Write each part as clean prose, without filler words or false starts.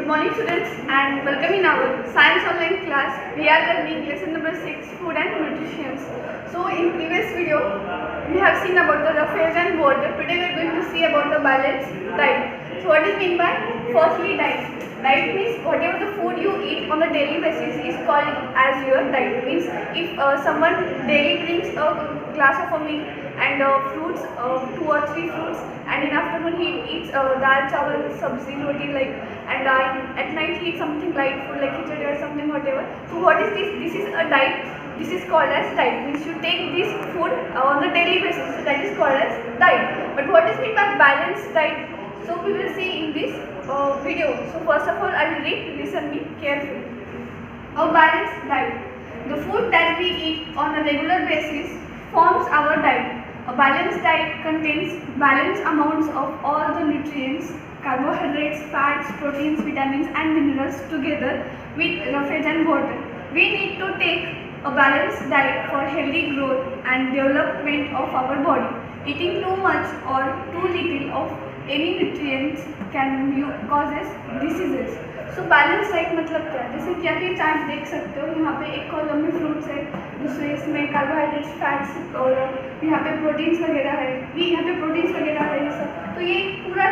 morning students and welcome in our science online class. We are learning lesson number 6, food and nutrition. So in previous video we have seen about the roughage and water. Today we are going to see about the balanced diet. So what is mean by firstly diet? Diet means whatever the food you eat on a daily basis is called as your diet. Means if someone daily drinks a glass of a milk and fruits, 2 or 3 fruits, and in afternoon he eats dal, chawal, sabzi, roti, like, and at night he eats something light food like khichdi or something whatever. So what is this? This is a diet. This is called as diet. Means you take this food on a daily basis. So that is called as diet. But what is meant by balanced diet? So we will see in this video. So first of all I will read. Listen me carefully. A balanced diet. The food that we eat on a regular basis forms our diet. A balanced diet contains balanced amounts of all the nutrients, carbohydrates, fats, proteins, vitamins and minerals together with roughage and water. We need to take a balanced diet for healthy growth and development of our body. Eating too much or too little of any nutrients can causes diseases. So balance diet मतलब क्या है? जैसे कि आप ये chart देख सकते हो, यहाँ पे एक कॉलम में फ्रूट्स है, दूसरे इसमें कार्बोहाइड्रेट्स, फैट्स और यहाँ पे प्रोटीन्स वगैरह है, ये यहाँ पे प्रोटीन्स वगैरह है ये सब. तो ये पूरा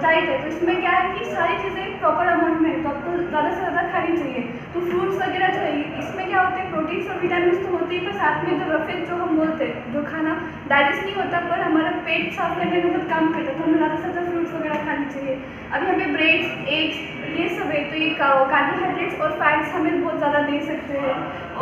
डाइट है. तो इसमें क्या है कि सारी चीज़ें प्रॉपर अमाउंट में है, तो आपको ज़्यादा से ज़्यादा खानी चाहिए. तो फ्रूट्स वगैरह जो है इसमें क्या होते हैं, प्रोटीन्स और विटामिन तो होते ही, पर साथ में जो रफेज जो हम बोलते हैं, जो खाना डाइजेस्ट नहीं होता पर हमारा पेट साफ करने में बहुत काम करता है, तो हमें ज़्यादा से ज़्यादा फ्रूट्स वगैरह खानी चाहिए. अब यहाँ पे ब्रेड्स, एग्स ये सब है, तो ये कार्बोहाइड्रेट्स और फैट्स हमें बहुत ज़्यादा दे सकते हैं.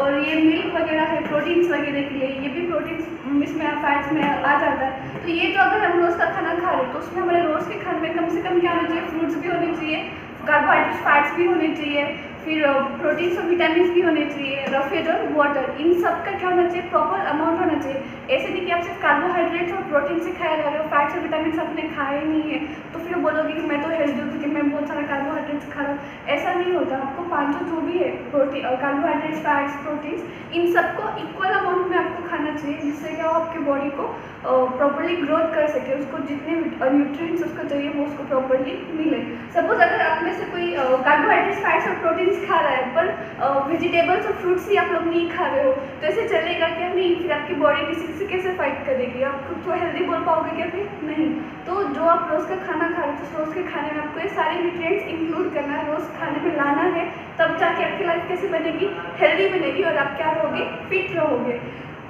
और ये मिल्क वगैरह है प्रोटीन्स वगैरह के लिए, ये भी प्रोटीन्स इसमें फैट्स में आ जाता है. तो ये तो अगर हम रोज़ का खाना खा रहे हैं तो उसमें हमारे रोज़ के खाने में कम से कम क्या होना चाहिए, फ्रूट्स भी होने चाहिए, कार्बोहाइड्रेट्स फैट्स भी होने चाहिए, फिर प्रोटीन्स और विटामिन भी होने चाहिए, रफेज और वाटर, इन सब का क्या होना चाहिए, प्रॉपर अमाउंट होना चाहिए. ऐसे नहीं कि आप सिर्फ कार्बोहाइड्रेट्स और प्रोटीन से खाया जा रहे हो, फैट्स और विटामिन आपने खाए नहीं है तो फिर बोलोगे कि मैं तो हेल्दी हूँ क्योंकि मैं बहुत सारा कार्बोहाइड्रेट्स खा रहा हूँ. ऐसा नहीं होता. आपको पाँचों जो भी है प्रोटीन, कार्बोहाइड्रेट्स, फैट्स, प्रोटीन्स, इन सबको इक्वल अमाउंट में आपको खाना चाहिए, जिससे क्या हो आपके बॉडी को प्रॉपरली ग्रोथ कर सके, उसको जितने न्यूट्रिएंट्स उसको चाहिए वो उसको प्रॉपरली मिले. सपोज अगर आप में से कोई कार्बोहाइड्रेट्स, फैट्स और प्रोटीन्स खा रहा है पर वेजिटेबल्स और फ्रूट्स ही आप लोग नहीं खा रहे हो, तो ऐसे चलेगा क्या? नहीं. फिर आपकी बॉडी किसी से कैसे फाइट करेगी? आप खुद को हेल्दी बोल पाओगे क्या? फिर नहीं. तो जो आप रोज़ का खाना खा रहे हो तो रोज़ के खाने में आपको ये सारे न्यूट्रिएंट्स इंक्लूड करना है, रोज़ खाने में लाना है, तब जाके आपकी लाइफ कैसे बनेगी, हेल्दी बनेगी और आप क्या रहोगे, फिट रहोगे.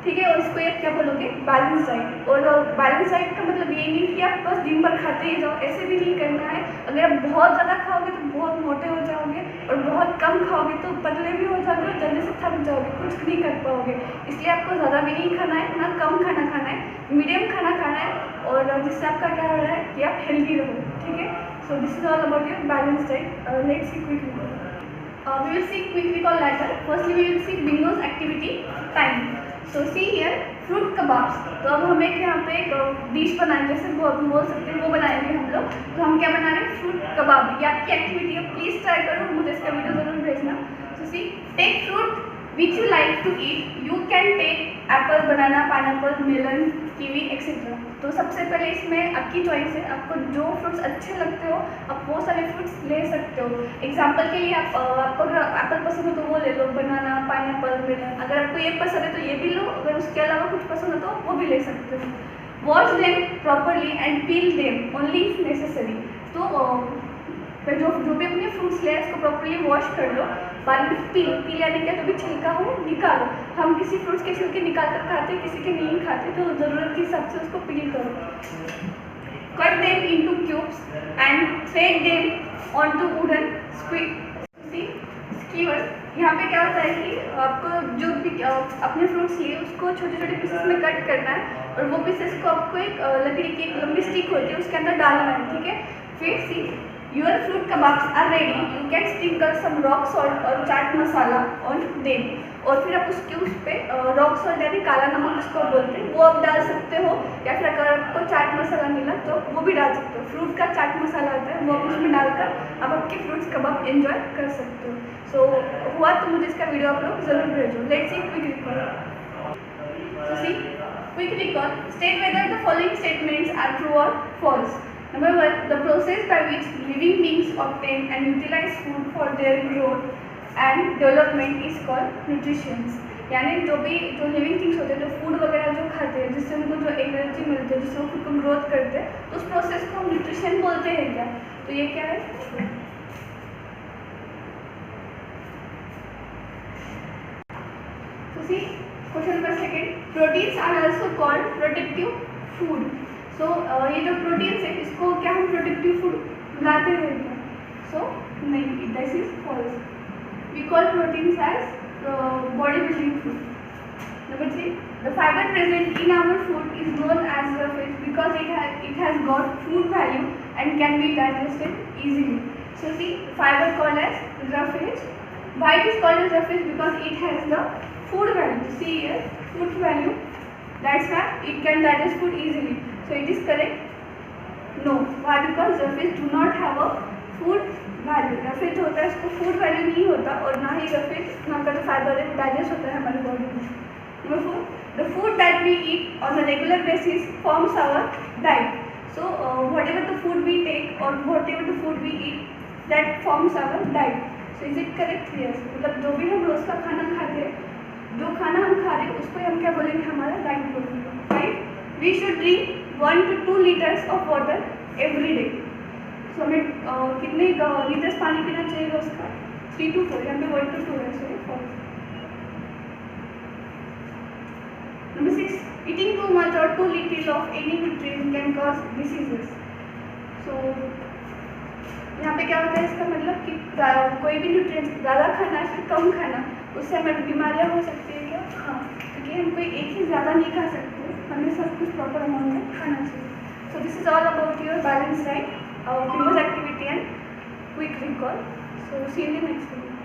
ठीक है. और इसको आप क्या बोलोगे, बैलेंस डाइट. और बैलेंस डाइट का मतलब ये नहीं कि आप बस दिन भर खाते ही जाओ, ऐसे भी नहीं करना है. अगर आप बहुत ज़्यादा खाओगे तो बहुत मोटे हो जाओगे और बहुत कम खाओगे तो पतले भी हो जाओगे और जल्दी से थक जाओगे, कुछ नहीं कर पाओगे. इसलिए आपको ज़्यादा भी नहीं खाना है, ना कम खाना खाना है, मीडियम खाना खाना है, और जिससे आपका क्या हो रहा है कि आप हेल्दी रहो. ठीक है. So this is all about your balance diet. Let's see quick recall. We will see quick recall later. Firstly we will see Bingo's activity time. So see here fruit kebabs. तो अब हम एक यहाँ पे एक डिश बनाएंगे, जैसे हम बोल सकते हैं वो बनाएंगे हम लोग. तो हम क्या बना रहे हैं, फ्रूट कबाब. ये आपकी एक्टिविटी है, प्लीज़ ट्राई करो, मुझे इसका वीडियो ज़रूर भेजना. So see, take fruit which you like to eat. You can take apple, banana, pineapple, melon, kiwi, etc. तो सबसे पहले इसमें आपकी चॉइस है, आपको जो फ्रूट्स अच्छे लगते हो आप वो सारे फ्रूट्स ले सकते हो. एग्जांपल के लिए आपको अगर एप्पल पसंद हो तो वो ले लो, बनाना, पाइनएप्पल, मेलन. अगर आपको ये पसंद है तो ये भी लो, अगर उसके अलावा कुछ पसंद हो तो वो भी ले सकते हो. Wash them properly and peel them only if necessary. तो जो भी अपने फ्रूट्स ले इसको प्रॉपरली वॉश कर लो, बाद में पील यानी क्या, जो भी छिलका हो निकालो. हम किसी फ्रूट्स के छिलके निकाल कर खाते हैं, किसी के नहीं खाते, तो ज़रूरत के हिसाब से उसको पील करो. Cut them into cubes and set them on two wooden skewer. यहाँ पे क्या होता है कि आपको जो भी अपने फ्रूट्स लिए उसको छोटे छोटे पीसेस में कट करना है और वो पीसेस को आपको एक लकड़ी की एक लंबी स्टिक होती है उसके अंदर डालना है. ठीक है. फिर सी Your fruit kebabs are ready. You can sprinkle some rock salt और चाट मसाला on them. और फिर आप उसके उस पर रॉक सॉल्ट यानी काला नमक जिसको बोलते हैं वो आप डाल सकते हो, या फिर अगर आपको चाट मसाला मिला तो वो भी डाल सकते हो. फ्रूट का चाट मसाला आता है वो आप उसमें डालकर आप आपके फ्रूट्स कबाब एंजॉय कर सकते हो. सो हुआ तो मुझे इसका वीडियो आप लोग ज़रूर भेजो. Let's see quick recall. So see quick recall. State whether the following statements are true और false. Number 1, the process by which living beings obtain and utilize food for their growth and development is called nutrition. यानी जो living things होते हैं, जो food वगैरह जो खाते हैं, जिससे उनको जो एनर्जी मिलती है, जिससे वो खुद को ग्रोथ करते हैं, तो उस प्रोसेस को हम न्यूट्रिशन बोलते हैं क्या? तो ये क्या है? तो see question number second, proteins are also called protective food. So ये जो प्रोटीन्स है, इसको क्या हम प्रोटेक्टिव फूड बुलाते हैं क्या? सो नहीं, this is false. We call proteins as body building food. Number 3, the fiber present in our food is known as roughage because it has got food value and can be digested easily. So see, fiber called as roughage. Why it is called as roughage? Because it has the food value. See here, food value. That's why it can digest food easily. So it is correct? No. Why? Because roughage do not have a food value. Roughage होता है, इसको food value नहीं होता, और ना ही roughage ना का जो फाइबर है डाइजेस्ट होता है हमारी बॉडी में. Number 4, the food that we eat on a regular basis forms our diet. So whatever the food we take और whatever the food we eat that forms our diet. So is it correct? Yes. मतलब जो भी हम रोज़ का खाना खाते हैं, जो खाना हम खा रहे हैं, उसको हम क्या बोलेंगे? हमारा डाइट बोलेंगे. 5, we should drink 1 to 2 liters of water every day. So हमें कितने लीटर्स पानी पीना चाहिए रोज का? 3 to 4. यहाँ पे 1 to 2 है. सो false. Number 6, eating too much or too little of any nutrient can cause diseases. सो यहाँ पे क्या होता है? इसका मतलब कि कोई भी न्यूट्रिएंट्स ज़्यादा खाना या कम खाना, उससे हमें बीमारियाँ हो सकती है क्या? हाँ, क्योंकि हम कोई एक ही ज़्यादा नहीं खा सकते, हमें सब कुछ प्रॉपर अमाउंट में खाना चाहिए. So this is all about your balanced diet, fitness activity and quick recall. So see you in the next video.